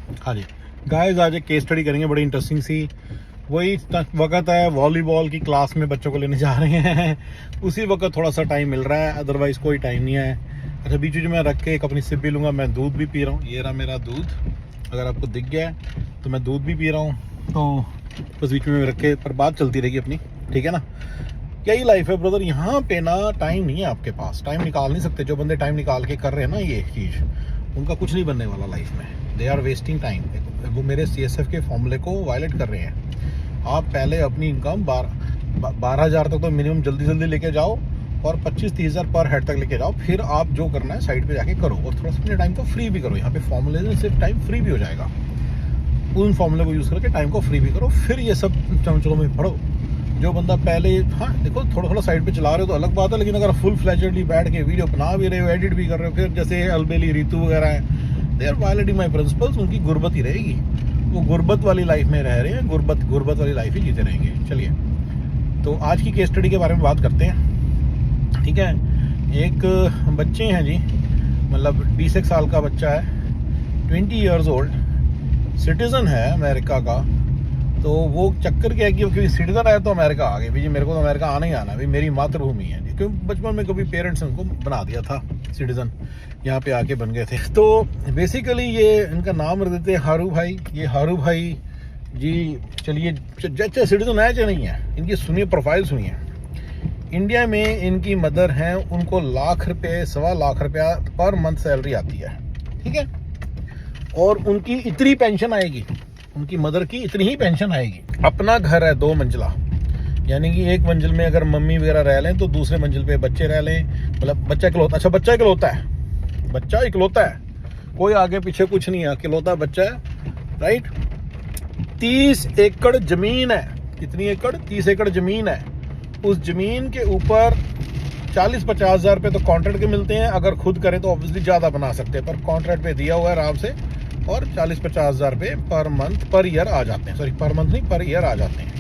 हाँ जी गाइस, आज एक केस स्टडी करेंगे बड़ी इंटरेस्टिंग सी। वही वक्त है, वॉलीबॉल की क्लास में बच्चों को लेने जा रहे हैं, उसी वक्त थोड़ा सा टाइम मिल रहा है, अदरवाइज़ कोई टाइम नहीं है। अच्छा, बीच बीच में रख के एक अपनी सिप भी लूँगा। मैं दूध भी पी रहा हूँ, ये रहा मेरा दूध, अगर आपको दिख गया है तो मैं दूध भी पी रहा हूँ। तो बस बीच में रख के, पर बात चलती रहेगी अपनी, ठीक है ना। यही लाइफ है ब्रदर, यहाँ पे ना टाइम नहीं है आपके पास, टाइम निकाल नहीं सकते। जो बंदे टाइम निकाल के कर रहे हैं ना ये चीज़, उनका कुछ नहीं बनने वाला लाइफ में। They are wasting time. वो मेरे CSF के फॉर्मूले को वायलेट कर रहे हैं। आप पहले अपनी इनकम 12,000 तक तो मिनिमम जल्दी जल्दी लेके जाओ, और 25-30 हज़ार पर हेड तक लेके जाओ। फिर आप जो करना है साइड पे जाके करो, और थोड़ा सा अपने टाइम को फ्री भी करो। यहाँ पे फॉर्मूले से सिर्फ टाइम फ्री भी हो जाएगा। उन फॉर्मूले को यूज़ करके टाइम को फ्री भी करो, फिर ये सब चमचलों में पढ़ो। जो बंदा पहले, हाँ देखो, थोड़ा थोड़ा साइड पे चला रहे हो तो अलग बात है, लेकिन अगर फुल फ्लैजेडली बैठ के वीडियो बना भी रहे हो, एडिट भी कर रहे हो, फिर जैसे अलबेली, रितु वगैरह हैं, they are violating my principles. उनकी गुर्बत ही रहेगी, वो गुर्बत वाली लाइफ में रह रहे हैं, गुर्बत वाली लाइफ ही जीते रहेंगे। चलिए, तो आज की केस स्टडी के बारे में बात करते हैं, ठीक है। एक बच्चे हैं जी, मतलब 20 साल का बच्चा है, 20 ईयर्स ओल्ड, सिटीज़न है अमेरिका का। तो वो चक्कर क्या है कि क्योंकि सिटीजन है तो अमेरिका आ गए। भाई जी, मेरे को तो अमेरिका आना ही आना है, भाई मेरी मातृभूमि है। क्योंकि बचपन में कभी पेरेंट्स ने उनको बना दिया था सिटीजन, यहाँ पे आके बन गए थे। तो बेसिकली ये इनका नाम रख देते हैं हारू भाई। ये हारू भाई जी, चलिए, चाहे सिटीजन है चाहे नहीं है, इनकी सुनिए, प्रोफाइल सुनिए। इंडिया में इनकी मदर हैं, उनको लाख रुपये, 1.25 लाख रुपया पर मंथ सैलरी आती है, ठीक है। और उनकी इतनी पेंशन आएगी, उनकी मदर की इतनी ही पेंशन आएगी। अपना घर है 2 मंजिला, यानी कि एक मंजिल में अगर मम्मी वगैरह रह लें तो दूसरे मंजिल पे बच्चे रह लें। मतलब बच्चा इकलौता, अच्छा बच्चा इकलौता है, बच्चा इकलौता है, कोई आगे पीछे कुछ नहीं है, इकलौता बच्चा है, राइट। 30 एकड़ जमीन है। कितनी एकड़? 30 एकड़ जमीन है। उस जमीन के ऊपर 40-50 हज़ार रुपये तो कॉन्ट्रैक्ट के मिलते हैं। अगर खुद करें तो ऑब्वियसली ज़्यादा बना सकते हैं, पर कॉन्ट्रैक्ट पे दिया हुआ है आराम से, और 40-50 हज़ार रुपये पर मंथ, पर ईयर आ जाते हैं। सॉरी, पर मंथ नहीं, पर ईयर आ जाते हैं।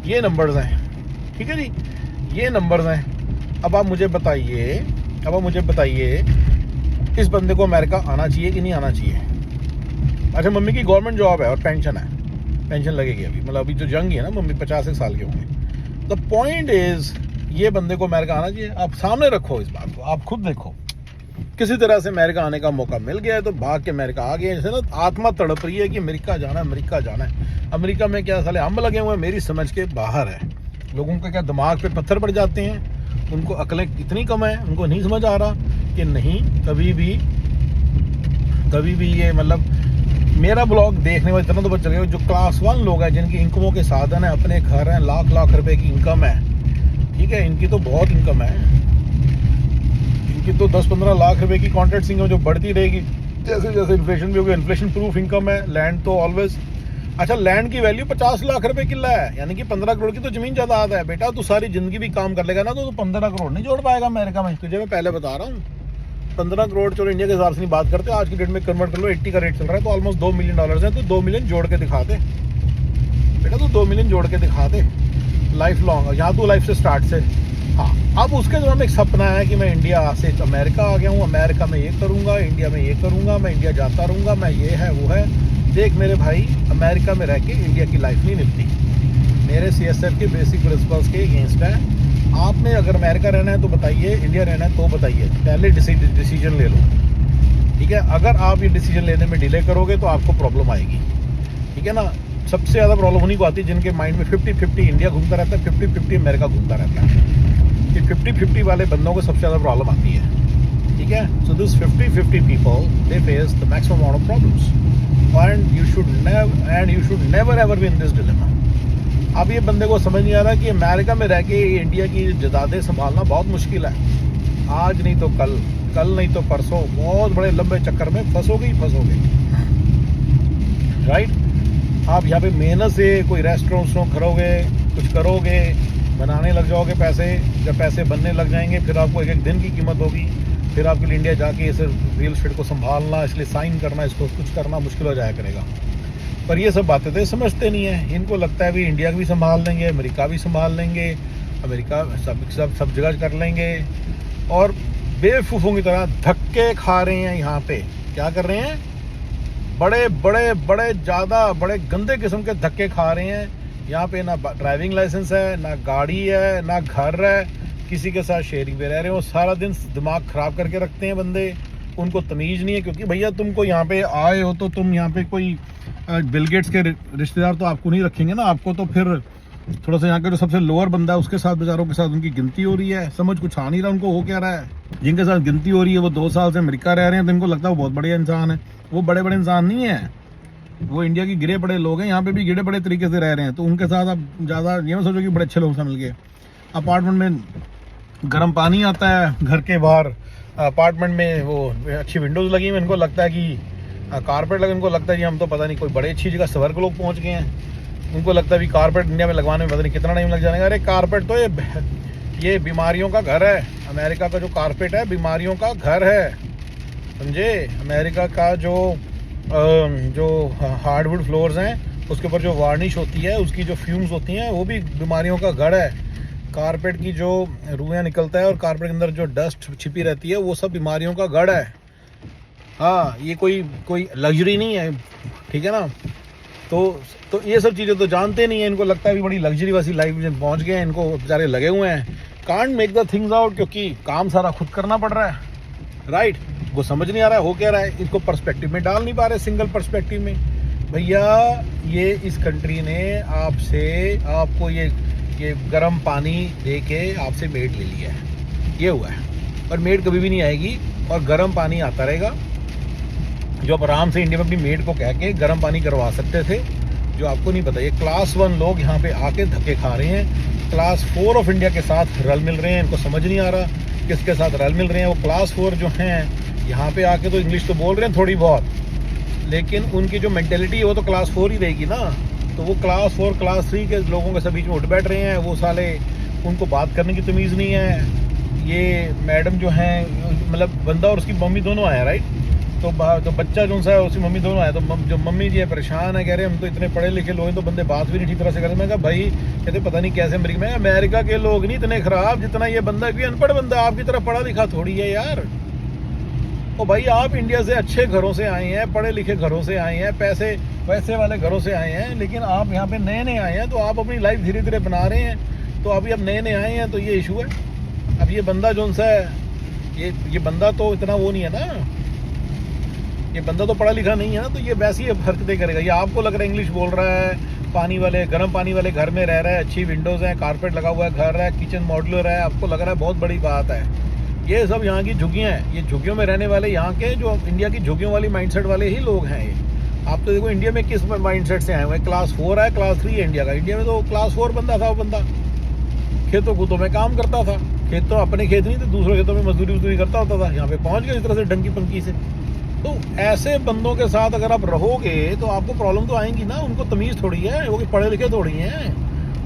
ये नंबर्स हैं, ठीक है जी, ये नंबर्स हैं। अब आप मुझे बताइए, इस बंदे को अमेरिका आना चाहिए कि नहीं आना चाहिए? अच्छा, मम्मी की गवर्नमेंट जॉब है और पेंशन है, पेंशन लगेगी अभी, मतलब अभी जो यंग है ना मम्मी, 50 साल के होंगे। द पॉइंट इज, ये बंदे को अमेरिका आना चाहिए। आप सामने रखो इस बात को, आप खुद देखो, किसी तरह से अमेरिका आने का मौका मिल गया है तो भाग के अमेरिका आ गए। जैसे ना आत्मा तड़प रही है कि अमेरिका जाना है, अमेरिका जाना है। अमेरिका में क्या साले अम्ब लगे हुए हैं, मेरी समझ के बाहर है। लोगों का क्या दिमाग पे पत्थर पड़ जाते हैं, उनको अकलें इतनी कम है, उनको नहीं समझ आ रहा कि नहीं, कभी भी ये, मतलब मेरा ब्लॉग देखने वाले इतना तो बच गए जो क्लास 1 लोग हैं, जिनकी इनकमों के साधन है, अपने घर हैं, लाख रुपए की इनकम है, ठीक है। इनकी तो बहुत इनकम है, कि तो 10-15 लाख रुपए की कॉन्ट्रैक्ट इनकम जो बढ़ती रहेगी जैसे जैसे इन्फ्लेशन भी होगी। इन्फ्लेशन प्रूफ इनकम है लैंड तो ऑलवेज। अच्छा, लैंड की वैल्यू 50 लाख रुपए किला है, यानी कि 15 करोड़ की तो जमीन जायदाद है। बेटा, तू सारी जिंदगी भी काम कर लेगा ना तो 15 करोड़ नहीं जोड़ पाएगा अमेरिका में, तुझे मैं पहले बता रहा हूँ। 15 करोड़, चलो इंडिया के हिसाब से नहीं बात करते, आज की डेट में कन्वर्ट कर लो, 80 का रेट चल रहा है, तो ऑलमोस्ट $2 मिलियन है। तो 2 मिलियन जोड़ के दिखा दे बेटा, तू 2 मिलियन जोड़ के दिखा दे, लाइफ लॉन्ग। यहाँ तू लाइफ से स्टार्ट से, हाँ। अब उसके दिमाग में एक सपना है कि मैं इंडिया से अमेरिका आ गया हूँ, अमेरिका में ये करूँगा, इंडिया में ये करूँगा, मैं इंडिया जाता रहूँगा, मैं ये है वो है। देख मेरे भाई, अमेरिका में रह के इंडिया की लाइफ नहीं मिलती। मेरे CSF के बेसिक प्रिंसिपल्स के अगेंस्ट है। आपने अगर अमेरिका रहना है तो बताइए, इंडिया रहना है तो बताइए, पहले डिसीजन ले लो, ठीक है। अगर आप ये डिसीजन लेने में डिले करोगे तो आपको प्रॉब्लम आएगी, ठीक है ना। सबसे ज़्यादा प्रॉब्लम उन्हीं को आती है जिनके माइंड में 50-50 इंडिया घूमता रहता है, 50-50 अमेरिका घूमता रहता है। कि 50-50 वाले बंदों को सबसे ज़्यादा प्रॉब्लम आती है, ठीक है। So this 50-50 people, they face the maximum amount of problems, and you should never ever be in this dilemma. अब ये बंदे को समझ नहीं आ रहा कि अमेरिका में रह के इंडिया की जायदादें संभालना बहुत मुश्किल है। आज नहीं तो कल, कल नहीं तो परसों, बहुत बड़े लंबे चक्कर में फंसोगे, राइट। आप यहाँ पे मेहनत से कोई रेस्टोरेंट करोगे, कुछ करोगे, बनाने लग जाओगे पैसे। जब पैसे बनने लग जाएंगे फिर आपको एक दिन की कीमत होगी, फिर आपके लिए इंडिया जाके इस रियल एस्टेट को संभालना, इसलिए साइन करना, इसको कुछ करना मुश्किल हो जाया करेगा। पर ये सब बातें तो समझते नहीं है। इनको लगता है भी इंडिया भी संभाल लेंगे, अमेरिका भी संभाल लेंगे, अमेरिका सब जगह कर लेंगे, और बेवकूफ़ों की तरह धक्के खा रहे हैं। यहाँ पे क्या कर रहे हैं? बड़े बड़े बड़े ज़्यादा बड़े गंदे किस्म के धक्के खा रहे हैं। यहाँ पे ना ड्राइविंग लाइसेंस है, ना गाड़ी है, ना घर है, किसी के साथ शेयरिंग पे रह रहे हो। सारा दिन दिमाग ख़राब करके रखते हैं बंदे, उनको तमीज़ नहीं है। क्योंकि भैया तुमको यहाँ पे आए हो तो तुम यहाँ पे कोई बिल गेट्स के रिश्तेदार तो आपको नहीं रखेंगे ना, आपको तो फिर थोड़ा सा यहाँ का जो सबसे लोअर बंदा है उसके साथ बेचारों के साथ उनकी गिनती हो रही है। समझ कुछ आ नहीं रहा उनको हो क्या रहा है। जिनके साथ गिनती हो रही है वो 2 साल से अमेरिका रह रहे हैं, तो इनको लगता है वो बहुत बड़े इंसान है। वो बड़े बड़े इंसान नहीं है, वो इंडिया के गिरे पड़े लोग हैं, यहाँ पे भी गिरे पड़े तरीके से रह रहे हैं। तो उनके साथ आप ज़्यादा ये मत सोचो कि बड़े अच्छे लोग से मिल गए। अपार्टमेंट में गर्म पानी आता है, घर के बाहर अपार्टमेंट में वो अच्छी विंडोज़ लगी हुई, इनको लगता है कि कारपेट लगे, इनको लगता है कि हम तो पता नहीं कोई बड़े अच्छी जगह सवर के लोग पहुँच गए हैं। उनको लगता है भी कारपेट इंडिया में लगवाने में पता नहीं कितना टाइम लग जाएगा। अरे कारपेट तो ये बीमारियों का घर है। अमेरिका का जो कारपेट है बीमारियों का घर है, समझे। अमेरिका का जो हार्डवुड फ्लोर्स हैं उसके ऊपर जो वार्निश होती है, उसकी जो फ्यूम्स होती हैं, वो भी बीमारियों का घर है। कारपेट की जो रुइयाँ निकलता है और कारपेट के अंदर जो डस्ट छिपी रहती है, वो सब बीमारियों का घर है। हाँ, ये कोई लग्जरी नहीं है, ठीक है ना। तो ये सब चीज़ें तो जानते नहीं है, इनको लगता है भी बड़ी लग्जरी वाली लाइफ में पहुंच गए हैं, इनको बेचारे लगे हुए हैं। Can't make the things out, क्योंकि काम सारा खुद करना पड़ रहा है, राइट। वो समझ नहीं आ रहा है हो क्या रहा है, इसको पर्सपेक्टिव में डाल नहीं पा रहे, सिंगल पर्सपेक्टिव में। भैया ये इस कंट्री ने आपको ये गर्म पानी दे के आपसे मेड ले लिया है, ये हुआ है। पर मेड कभी भी नहीं आएगी और गर्म पानी आता रहेगा। जो आप आराम से इंडिया में अपनी मेड को कह के गर्म पानी करवा सकते थे, जो आपको नहीं पता। ये क्लास 1 लोग यहाँ पे आके धक्के खा रहे हैं, क्लास 4 ऑफ इंडिया के साथ रल मिल रहे हैं। इनको समझ नहीं आ रहा किसके साथ रल मिल रहे हैं। वो क्लास 4 जो हैं यहाँ पे आके तो इंग्लिश तो बोल रहे हैं थोड़ी बहुत, लेकिन उनकी जो मेंटेलिटी है वो तो क्लास 4 ही रहेगी ना। तो वो क्लास 4 क्लास 3 के लोगों के सब बीच में उठ बैठ रहे हैं। वो साले, उनको बात करने की तमीज़ नहीं है। ये मैडम जो हैं, मतलब बंदा और उसकी मम्मी दोनों आए, राइट। तो बच्चा जो सा है उसकी मम्मी दोनों आए। तो जो मम्मी जी है परेशान है, कह रहे हम तो इतने पढ़े लिखे लोग हैं तो बंदे बात भी नहीं ठीक तरह से करते। मैं कहा भाई, कहते पता नहीं कैसे अमेरिका के लोग नहीं इतने खराब जितना ये बंदा भी अनपढ़ बंदा आपकी तरह पढ़ा लिखा थोड़ी है यार। तो भाई आप इंडिया से अच्छे घरों से आए हैं, पढ़े लिखे घरों से आए हैं, पैसे वाले घरों से आए हैं, लेकिन आप यहाँ पे नए नए आए हैं। तो आप अपनी लाइफ धीरे धीरे बना रहे हैं। तो अभी अब नए नए आए हैं तो ये इशू है। अब ये बंदा जो सा है, ये बंदा तो इतना वो नहीं है ना, ये बंदा तो पढ़ा लिखा नहीं है ना। तो ये वैसे ही हरकतें करेगा। ये आपको लग रहा है इंग्लिश बोल रहा है, गर्म पानी वाले घर में रह रहा है, अच्छी विंडोज़ हैं, कारपेट लगा हुआ है, घर है, किचन मॉड्यूलर है, आपको लग रहा है बहुत बड़ी बात है। ये सब यहाँ की झुग्गियाँ हैं। ये झुग्गियों में रहने वाले, यहाँ के जो इंडिया की झुग्गियों वाली माइंडसेट वाले ही लोग हैं। ये आप तो देखो इंडिया में किस माइंडसेट से आए हुए हैं। क्लास 4 है, क्लास 3 है इंडिया का। इंडिया में तो क्लास 4 बंदा था। वो बंदा खेतों कूतों में काम करता था, खेतों अपने खेत नहीं थे, दूसरे खेतों में मजदूरी करता होता था। यहाँ पे पहुँच गया इस तरह से डंकी पंकी से। तो ऐसे बंदों के साथ अगर आप रहोगे तो आपको प्रॉब्लम तो आएंगी ना। उनको तमीज़ थोड़ी है, वो कि पढ़े लिखे थोड़ी हैं,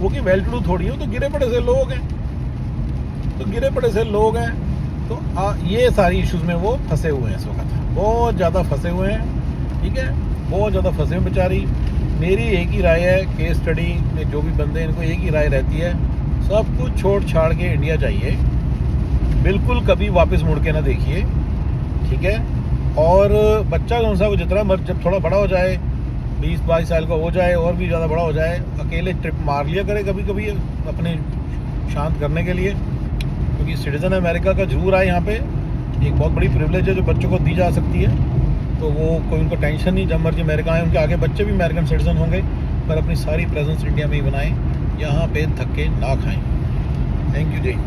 वो कि वेल टू डू थोड़ी है। तो गिरे पड़े से लोग हैं, तो ये सारी इश्यूज़ में वो फंसे हुए हैं इस वक्त, बहुत ज़्यादा फंसे हुए हैं, ठीक है, बहुत ज़्यादा फंसे हुए बेचारी। मेरी एक ही राय है, केस स्टडी में जो भी बंदे इनको एक ही राय रहती है, सब कुछ छोड़ छाड़ के इंडिया जाइए, बिल्कुल कभी वापस मुड़ के ना देखिए, ठीक है। और बच्चा कौन सा वो जितना मर्ज जब थोड़ा बड़ा हो जाए, 20-22 साल का हो जाए और भी ज़्यादा बड़ा हो जाए, अकेले ट्रिप मार लिया करे कभी कभी अपने शांत करने के लिए। क्योंकि सिटीज़न अमेरिका का जरूर आए यहाँ पे, एक बहुत बड़ी प्रिविलेज है जो बच्चों को दी जा सकती है। तो वो कोई उनको टेंशन नहीं, जब मर्जी अमेरिका आए, उनके आगे बच्चे भी अमेरिकन सिटीज़न होंगे, पर अपनी सारी प्रेजेंस इंडिया में ही बनाएं, यहाँ पे धक्के ना खाएं। Thank you ji.